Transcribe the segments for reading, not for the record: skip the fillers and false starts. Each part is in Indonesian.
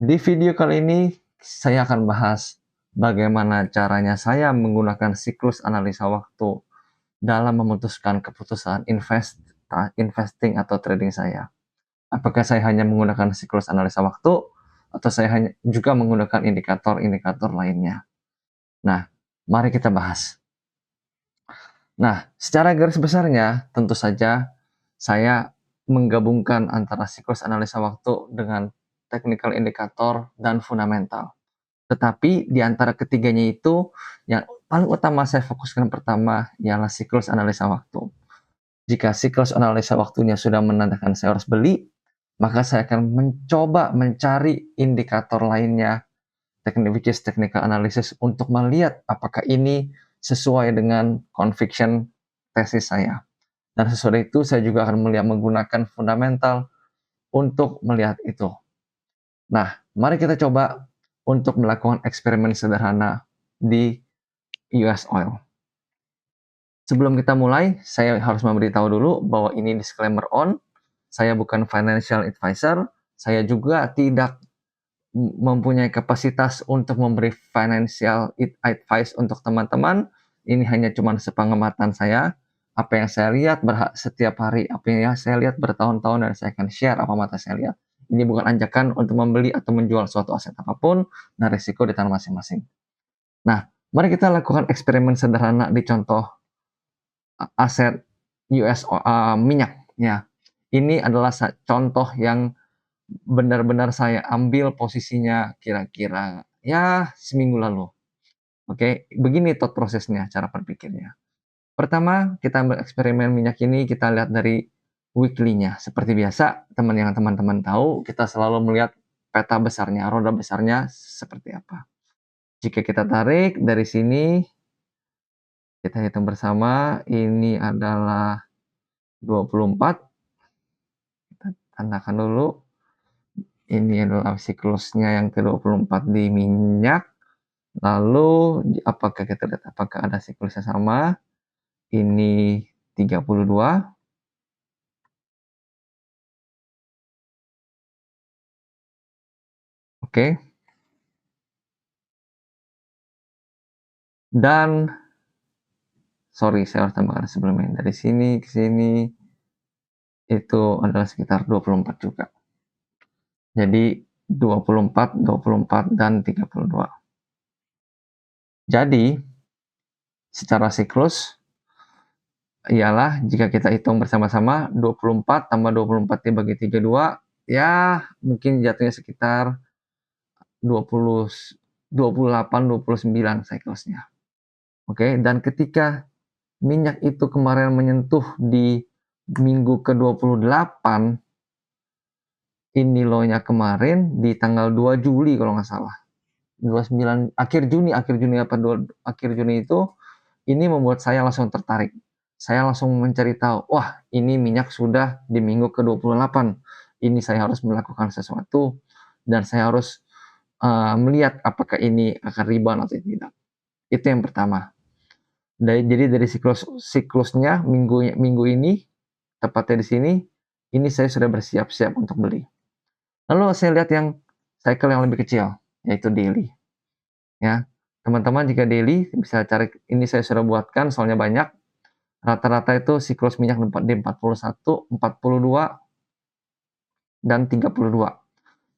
Di video kali ini saya akan bahas bagaimana caranya saya menggunakan siklus analisa waktu dalam memutuskan keputusan investing atau trading saya. Apakah saya hanya menggunakan siklus analisa waktu atau saya hanya juga menggunakan indikator-indikator lainnya. Nah, mari kita bahas. Nah, secara garis besarnya tentu saja saya menggabungkan antara siklus analisa waktu dengan technical indikator dan fundamental. Tetapi di antara ketiganya itu yang paling utama saya fokuskan pertama ialah siklus analisa waktu. Jika siklus analisa waktunya sudah menandakan saya harus beli, maka saya akan mencoba mencari indikator lainnya, which is technical analysis, untuk melihat apakah ini sesuai dengan conviction tesis saya. Dan sesudah itu saya juga akan menggunakan fundamental untuk melihat itu. Nah, mari kita coba untuk melakukan eksperimen sederhana di US Oil. Sebelum kita mulai, saya harus memberitahu dulu bahwa ini disclaimer on. Saya bukan financial advisor. Saya juga tidak mempunyai kapasitas untuk memberi financial advice untuk teman-teman. Ini hanya cuma sepengamatan saya. Apa yang saya lihat setiap hari, apa yang saya lihat bertahun-tahun, dan saya akan share apa mata saya lihat. Ini bukan ajakan untuk membeli atau menjual suatu aset apapun, dan risiko di tangan masing-masing. Nah, mari kita lakukan eksperimen sederhana di contoh aset minyak. Ya, ini adalah contoh yang benar-benar saya ambil posisinya kira-kira ya seminggu lalu. Oke, begini thought prosesnya, cara berpikirnya. Pertama, kita ambil eksperimen minyak ini, kita lihat dari weekly-nya. Seperti biasa, yang teman-teman tahu, kita selalu melihat peta besarnya, roda besarnya seperti apa. Jika kita tarik dari sini, kita hitung bersama, ini adalah 24. Kita tandakan dulu. Ini adalah siklusnya yang ke-24 di minyak. Lalu apakah kita lihat apakah ada siklusnya sama? Ini 32. Oke. Dan sorry, saya harus tambahkan sebelumnya. Dari sini ke sini itu adalah sekitar 24 juga. Jadi 24, 24 dan 32. Jadi secara siklus ialah jika kita hitung bersama-sama 24 tambah 24 dibagi 32, ya mungkin jatuhnya sekitar 20, 28, 29 siklusnya. Oke, dan ketika minyak itu kemarin menyentuh di minggu ke-28, ini low-nya kemarin di tanggal 2 Juli kalau nggak salah. 29 akhir Juni akhir Juni itu ini membuat saya langsung tertarik. Saya langsung mencari tahu, wah ini minyak sudah di minggu ke-28. Ini saya harus melakukan sesuatu dan saya harus melihat apakah ini akan rebound atau tidak. Itu yang pertama. Jadi dari siklusnya minggu ini, tepatnya di sini, ini saya sudah bersiap-siap untuk beli. Lalu saya lihat yang cycle yang lebih kecil, yaitu daily. Ya, teman-teman jika daily bisa cari, ini saya sudah buatkan soalnya banyak. Rata-rata itu siklus minyak di 41, 42, dan 32.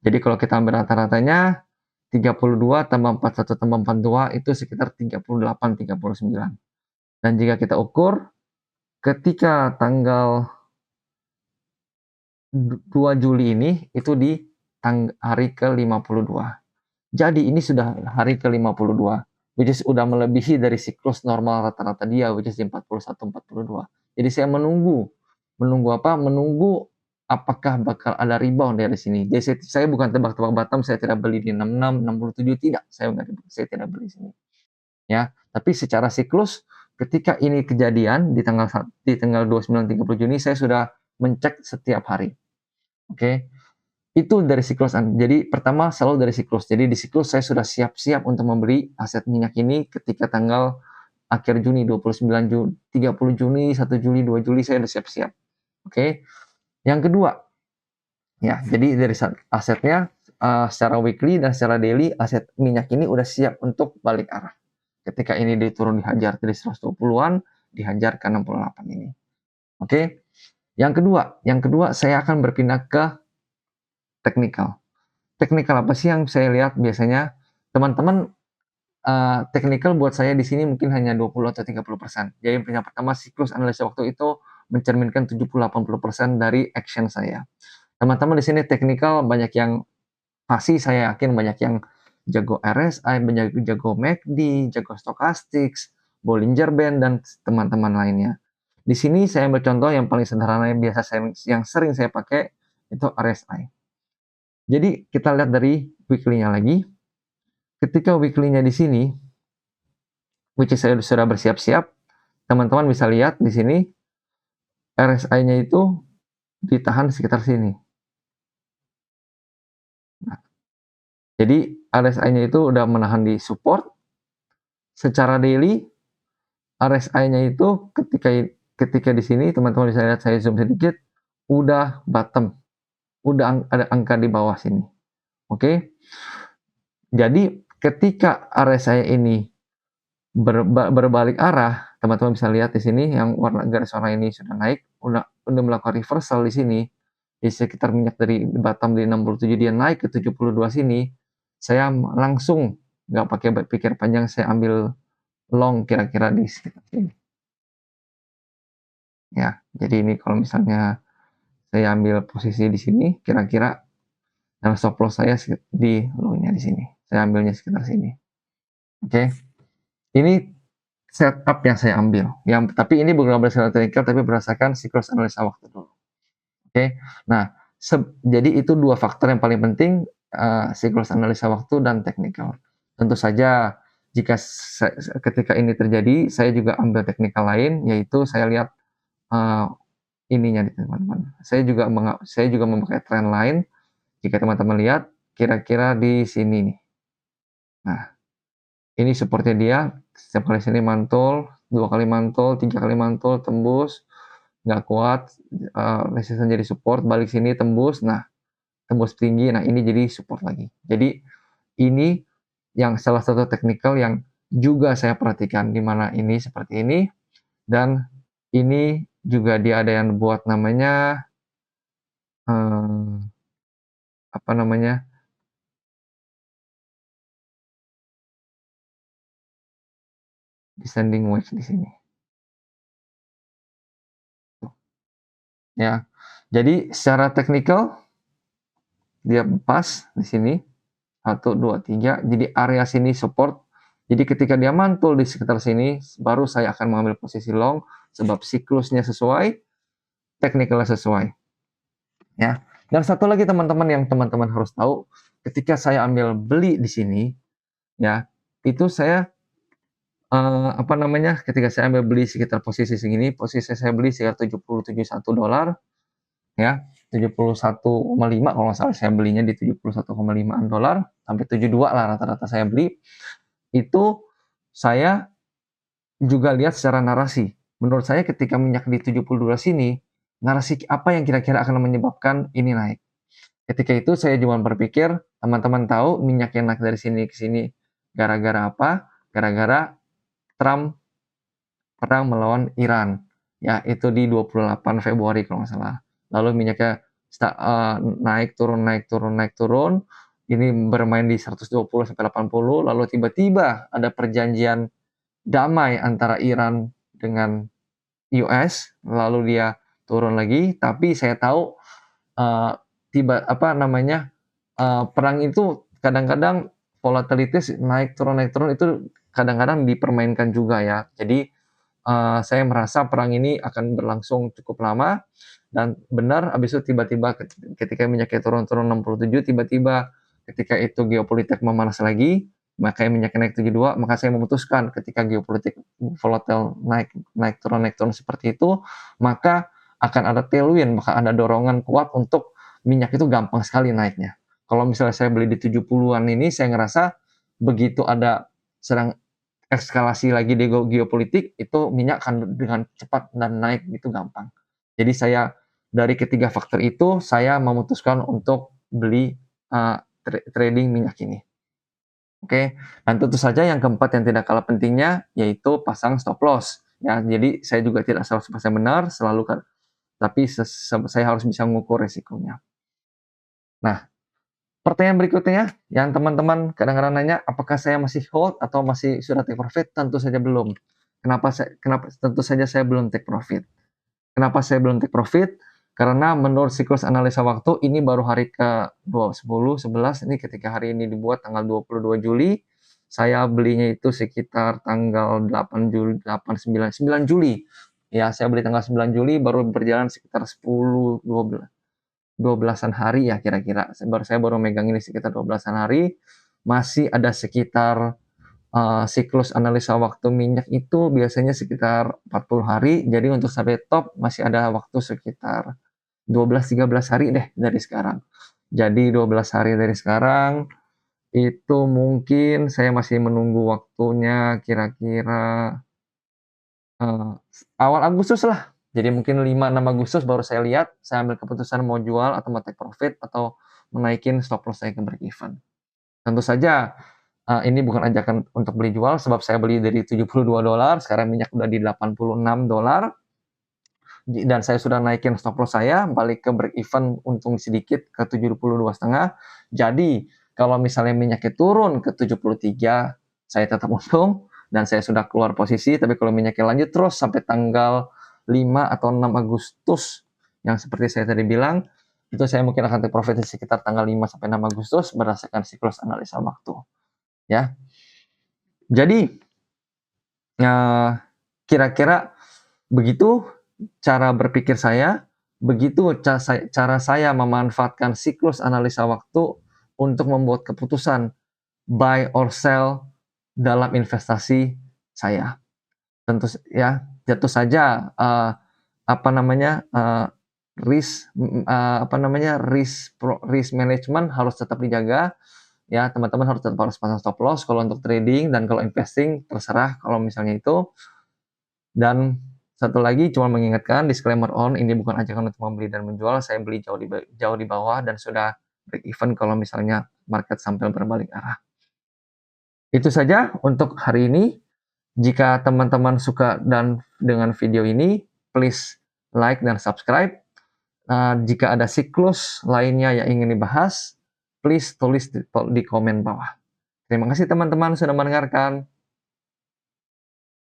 Jadi kalau kita ambil rata-ratanya, 32 tambah 41 tambah 42 itu sekitar 38, 39. Dan jika kita ukur, ketika tanggal 2 Juli ini, itu di hari ke-52. Jadi ini sudah hari ke-52, which is sudah melebihi dari siklus normal rata-rata dia, which is di 41, 42. Jadi saya menunggu apa? Menunggu apakah bakal ada rebound dari sini. Jadi saya bukan tebak-tebak bottom, saya tidak beli di 66, 67, tidak. Saya tidak beli sini. Ya, tapi secara siklus ketika ini kejadian di tanggal 29 30 Juni saya sudah mencek setiap hari. Oke. Itu dari siklus. Jadi pertama selalu dari siklus. Jadi di siklus saya sudah siap-siap untuk membeli aset minyak ini ketika tanggal akhir Juni, 29 Juni, 30 Juni, 1 Juli, 2 Juli saya sudah siap-siap. Oke. Yang kedua, ya, jadi dari asetnya secara weekly dan secara daily aset minyak ini udah siap untuk balik arah. Ketika ini diturun dihajar dari 120-an, dihajar ke 68 ini. Oke. Yang kedua saya akan berpindah ke teknikal. Teknikal apa sih yang saya lihat biasanya? Teman-teman, teknikal buat saya di sini mungkin hanya 20 atau 30%. Jadi yang pertama siklus analisa waktu itu mencerminkan 70-80% dari action saya. Teman-teman di sini teknikal banyak yang pasti, saya yakin banyak yang jago RSI, banyak jago MACD, jago stochastics, Bollinger Band, dan teman-teman lainnya. Di sini saya ambil contoh yang paling sederhana yang sering saya pakai itu RSI. Jadi kita lihat dari weekly-nya lagi. Ketika weekly-nya di sini, which is saya sudah bersiap-siap, teman-teman bisa lihat di sini RSI-nya itu ditahan sekitar sini. Nah, jadi RSI-nya itu udah menahan di support. Secara daily, RSI-nya itu ketika di sini teman-teman bisa lihat, saya zoom sedikit, udah bottom, udah ada angka di bawah sini. Oke. Jadi ketika RSI ini berbalik arah, teman-teman bisa lihat di sini yang warna garis warna ini sudah naik, udah melakukan reversal di sini di sekitar minyak dari bottom di 67 dia naik ke 72 sini. Saya langsung nggak pakai berpikir panjang, saya ambil long kira-kira di sekitar sini. Ya, jadi ini kalau misalnya saya ambil posisi di sini, kira-kira dan stop loss saya di low-nya di sini. Saya ambilnya sekitar sini. Oke. Ini setup yang saya ambil. Tapi ini bukan berdasarkan teknikal, tapi berdasarkan siklus analisa waktu dulu. Oke. Nah, jadi itu dua faktor yang paling penting, siklus analisa waktu dan teknikal. Tentu saja jika ketika ini terjadi, saya juga ambil teknikal lain, yaitu saya lihat ininya nih teman-teman. Saya juga memakai tren lain. Jika teman-teman lihat, kira-kira di sini nih. Nah, ini supportnya dia, setiap kali sini mantul, 2 kali mantul, 3 kali mantul, tembus, nggak kuat, resisten jadi support, balik sini tembus, nah tembus tinggi, nah ini jadi support lagi. Jadi ini yang salah satu teknikal yang juga saya perhatikan, di mana ini seperti ini, dan ini juga dia ada yang buat namanya apa namanya, descending wedge di sini. Ya, jadi secara teknikal dia pas di sini 1, 2, 3. Jadi area sini support. Jadi ketika dia mantul di sekitar sini, baru saya akan mengambil posisi long sebab siklusnya sesuai, teknikalnya sesuai. Ya. Dan satu lagi teman-teman yang teman-teman harus tahu, ketika saya ambil beli di sini, ya, itu saya ketika saya ambil beli sekitar posisi segini, posisi saya beli sekitar $71, ya, 71,5 kalau nggak salah, saya belinya di 71,5 dolar sampai 72 lah rata-rata saya beli. Itu saya juga lihat secara narasi. Menurut saya ketika minyak di 72 sini, narasi apa yang kira-kira akan menyebabkan ini naik. Ketika itu saya cuma berpikir, teman-teman tahu minyak yang naik dari sini ke sini gara-gara apa? Gara-gara Trump perang melawan Iran. Ya, itu di 28 Februari kalau nggak salah. Lalu minyaknya naik turun. Ini bermain di 120 sampai 80, lalu tiba-tiba ada perjanjian damai antara Iran dengan US, lalu dia turun lagi. Tapi saya tahu perang itu kadang-kadang volatilitas naik turun itu kadang-kadang dipermainkan juga ya. Jadi saya merasa perang ini akan berlangsung cukup lama, dan benar habis itu tiba-tiba ketika minyaknya turun 67, tiba-tiba ketika itu geopolitik memanas lagi, makanya minyaknya naik 72, maka saya memutuskan ketika geopolitik volatile naik turun seperti itu, maka akan ada tailwind, maka ada dorongan kuat untuk minyak itu gampang sekali naiknya. Kalau misalnya saya beli di 70-an ini, saya ngerasa begitu ada sedang eskalasi lagi di geopolitik, itu minyak akan dengan cepat dan naik itu gampang. Jadi saya dari ketiga faktor itu, saya memutuskan untuk beli trading minyak ini. Oke, dan tentu saja yang keempat yang tidak kalah pentingnya yaitu pasang stop loss. Ya, jadi saya juga tidak 100% benar selalu kan, tapi saya harus bisa mengukur resikonya. Nah, pertanyaan berikutnya yang teman-teman kadang-kadang nanya, apakah saya masih hold atau masih sudah take profit? Tentu saja belum. Kenapa tentu saja saya belum take profit. Kenapa saya belum take profit? Karena menurut siklus analisa waktu ini baru hari ke 10, 11 ini ketika hari ini dibuat tanggal 22 Juli. Saya belinya itu sekitar tanggal 8 Juli, 8, 9, 9 Juli. Ya, saya beli tanggal 9 Juli baru berjalan sekitar 10, 12-an hari ya kira-kira. Saya baru megang ini sekitar 12-an hari. Masih ada sekitar siklus analisa waktu minyak itu biasanya sekitar 40 hari. Jadi untuk sampai top masih ada waktu sekitar 12-13 hari deh dari sekarang. Jadi 12 hari dari sekarang itu mungkin saya masih menunggu waktunya kira-kira awal Agustus lah. Jadi mungkin 5-6 Agustus baru saya lihat, saya ambil keputusan mau jual atau mau take profit atau menaikin stop loss saya ke break even. Tentu saja ini bukan ajakan untuk beli jual sebab saya beli dari $72, sekarang minyak udah di $86 dan saya sudah naikin stop loss saya, balik ke break even untung sedikit ke 72,5. Jadi kalau misalnya minyaknya turun ke 73, saya tetap untung dan saya sudah keluar posisi. Tapi kalau minyaknya lanjut terus sampai tanggal 5 atau 6 Agustus yang seperti saya tadi bilang, itu saya mungkin akan take profit di sekitar tanggal 5 sampai 6 Agustus berdasarkan siklus analisa waktu. Ya. Jadi kira-kira begitu cara berpikir saya, begitu cara saya memanfaatkan siklus analisa waktu untuk membuat keputusan buy or sell dalam investasi saya. Tentu saja risk management harus tetap dijaga. Ya, teman-teman harus pasang stop loss kalau untuk trading, dan kalau investing terserah kalau misalnya itu. Dan satu lagi cuma mengingatkan, disclaimer on, ini bukan ajakan untuk membeli dan menjual. Saya beli jauh di bawah dan sudah break even kalau misalnya market sampai berbalik arah. Itu saja untuk hari ini. Jika teman-teman suka dengan video ini, please like dan subscribe. Jika ada siklus lainnya yang ingin dibahas, please tulis di komen bawah. Terima kasih teman-teman sudah mendengarkan.